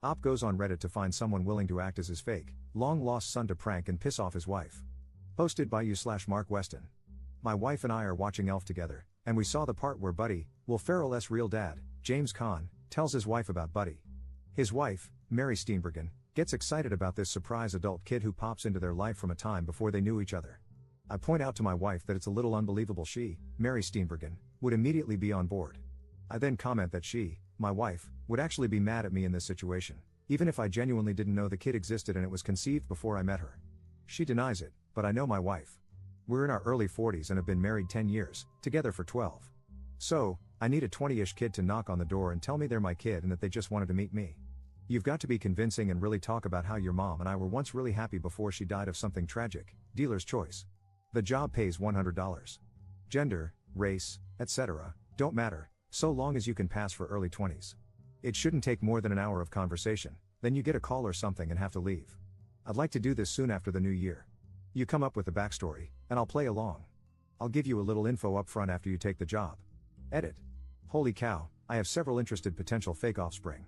Op goes on Reddit to find someone willing to act as his fake, long-lost son to prank and piss off his wife. Posted by you/Mark Weston. My wife and I are watching Elf together, and we saw the part where Buddy, Will Ferrell's real dad, James Caan, tells his wife about Buddy. His wife, Mary Steenburgen, gets excited about this surprise adult kid who pops into their life from a time before they knew each other. I point out to my wife that it's a little unbelievable she, Mary Steenburgen, would immediately be on board. I then comment that she, my wife, would actually be mad at me in this situation, even if I genuinely didn't know the kid existed and it was conceived before I met her. She denies it, but I know my wife. We're in our early 40s and have been married 10 years, together for 12. So, I need a 20-ish kid to knock on the door and tell me they're my kid and that they just wanted to meet me. You've got to be convincing and really talk about how your mom and I were once really happy before she died of something tragic, dealer's choice. The job pays $100. Gender, race, etc., don't matter, so long as you can pass for early 20s. It shouldn't take more than an hour of conversation, then you get a call or something and have to leave. I'd like to do this soon after the new year. You come up with the backstory, and I'll play along. I'll give you a little info up front after you take the job. Edit. Holy cow, I have several interested potential fake offspring.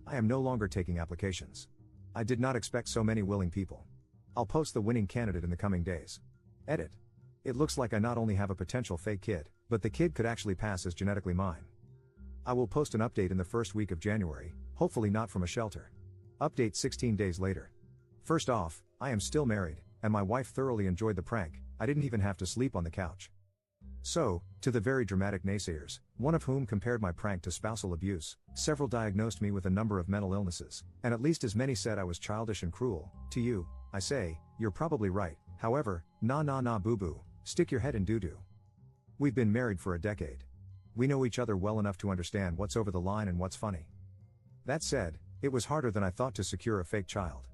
I am no longer taking applications. I did not expect so many willing people. I'll post the winning candidate in the coming days. Edit. It looks like I not only have a potential fake kid, but the kid could actually pass as genetically mine. I will post an update in the first week of January, hopefully not from a shelter. Update 16 days later. First off, I am still married, and my wife thoroughly enjoyed the prank. I didn't even have to sleep on the couch. So, to the very dramatic naysayers, one of whom compared my prank to spousal abuse, several diagnosed me with a number of mental illnesses, and at least as many said I was childish and cruel. To you, I say, you're probably right. However, nah boo boo, stick your head in doo-doo. We've been married for a decade. We know each other well enough to understand what's over the line and what's funny. That said, it was harder than I thought to secure a fake child.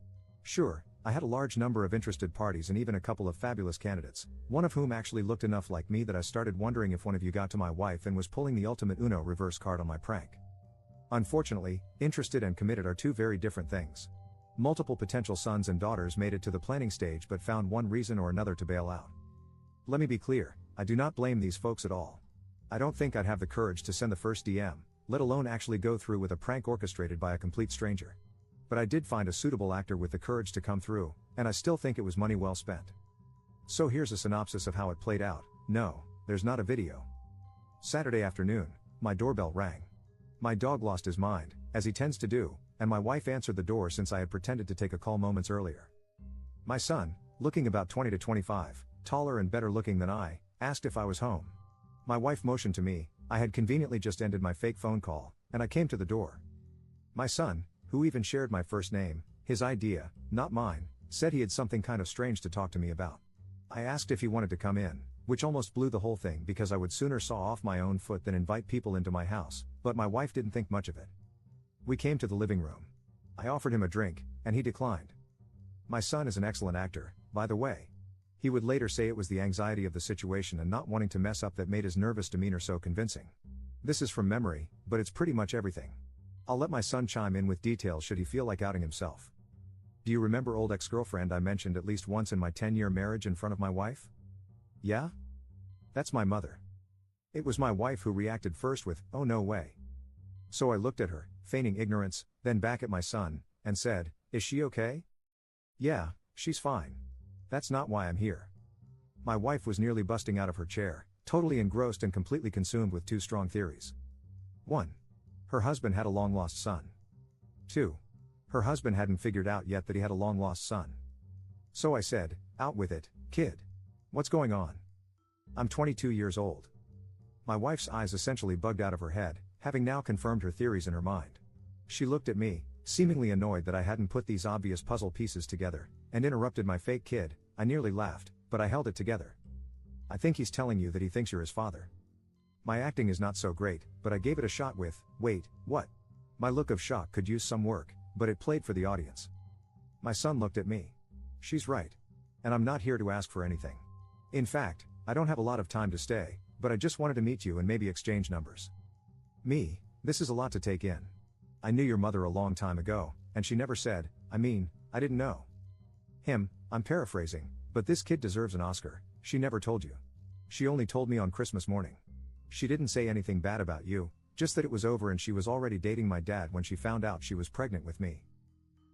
Sure, I had a large number of interested parties and even a couple of fabulous candidates, one of whom actually looked enough like me that I started wondering if one of you got to my wife and was pulling the ultimate Uno reverse card on my prank. Unfortunately, interested and committed are two very different things. Multiple potential sons and daughters made it to the planning stage but found one reason or another to bail out. Let me be clear, I do not blame these folks at all. I don't think I'd have the courage to send the first DM, let alone actually go through with a prank orchestrated by a complete stranger. But I did find a suitable actor with the courage to come through, and I still think it was money well spent. So here's a synopsis of how it played out. No, there's not a video. Saturday afternoon, my doorbell rang. My dog lost his mind, as he tends to do, and my wife answered the door since I had pretended to take a call moments earlier. My son, looking about 20 to 25, taller and better looking than I, asked if I was home. My wife motioned to me. I had conveniently just ended my fake phone call, and I came to the door. My son, who even shared my first name, his idea, not mine, said he had something kind of strange to talk to me about. I asked if he wanted to come in, which almost blew the whole thing because I would sooner saw off my own foot than invite people into my house, but my wife didn't think much of it. We came to the living room. I offered him a drink, and he declined. My son is an excellent actor, by the way. He would later say it was the anxiety of the situation and not wanting to mess up that made his nervous demeanor so convincing. This is from memory, but it's pretty much everything. I'll let my son chime in with details should he feel like outing himself. Do you remember old ex-girlfriend I mentioned at least once in my 10-year marriage in front of my wife? Yeah? That's my mother. It was my wife who reacted first with, "Oh no way." So I looked at her, feigning ignorance, then back at my son, and said, "Is she okay?" "Yeah, she's fine. That's not why I'm here." My wife was nearly busting out of her chair, totally engrossed and completely consumed with two strong theories. 1. Her husband had a long-lost son. 2. Her husband hadn't figured out yet that he had a long-lost son. So I said, "Out with it, kid. What's going on?" I'm 22 years old. My wife's eyes essentially bugged out of her head, having now confirmed her theories in her mind. She looked at me, seemingly annoyed that I hadn't put these obvious puzzle pieces together, and interrupted my fake kid. I nearly laughed, but I held it together. "I think he's telling you that he thinks you're his father." My acting is not so great, but I gave it a shot with, "Wait, what?" My look of shock could use some work, but it played for the audience. My son looked at me. "She's right. And I'm not here to ask for anything. In fact, I don't have a lot of time to stay, but I just wanted to meet you and maybe exchange numbers." Me, this is a lot to take in. I knew your mother a long time ago, and she never said, I didn't know. Him, I'm paraphrasing, but this kid deserves an Oscar. She never told you. She only told me on Christmas morning. She didn't say anything bad about you, Just that it was over and she was already dating my dad when she found out she was pregnant with me.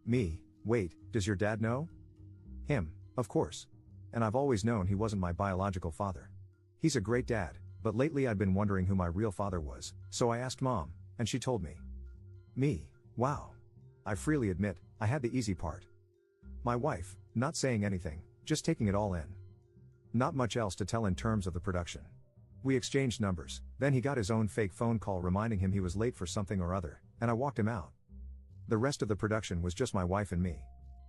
Me, wait, does your dad know? Him, of course. And I've always known he wasn't my biological father. He's a great dad, but lately I'd been wondering who my real father was, so I asked Mom, and she told me. Me, wow. I freely admit, I had the easy part. My wife, not saying anything, just taking it all in. Not much else to tell in terms of the production. We exchanged numbers, then he got his own fake phone call reminding him he was late for something or other, and I walked him out. The rest of the production was just my wife and me.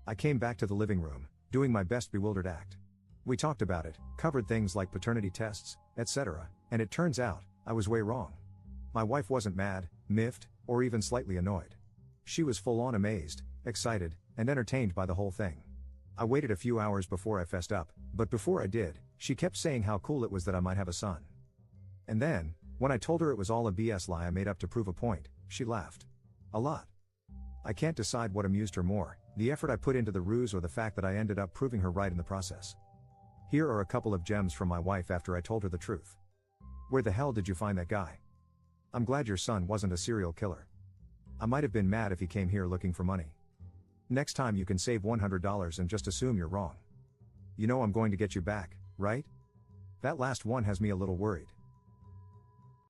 I came back to the living room, doing my best bewildered act. We talked about it, covered things like paternity tests, etc., and it turns out, I was way wrong. My wife wasn't mad, miffed, or even slightly annoyed. She was full-on amazed, excited, and entertained by the whole thing. I waited a few hours before I fessed up, but before I did, she kept saying how cool it was that I might have a son. And then, when I told her it was all a BS lie I made up to prove a point, she laughed. A lot. I can't decide what amused her more, the effort I put into the ruse or the fact that I ended up proving her right in the process. Here are a couple of gems from my wife after I told her the truth. Where the hell did you find that guy? I'm glad your son wasn't a serial killer. I might have been mad if he came here looking for money. Next time you can save $100 and just assume you're wrong. You know I'm going to get you back, right? That last one has me a little worried.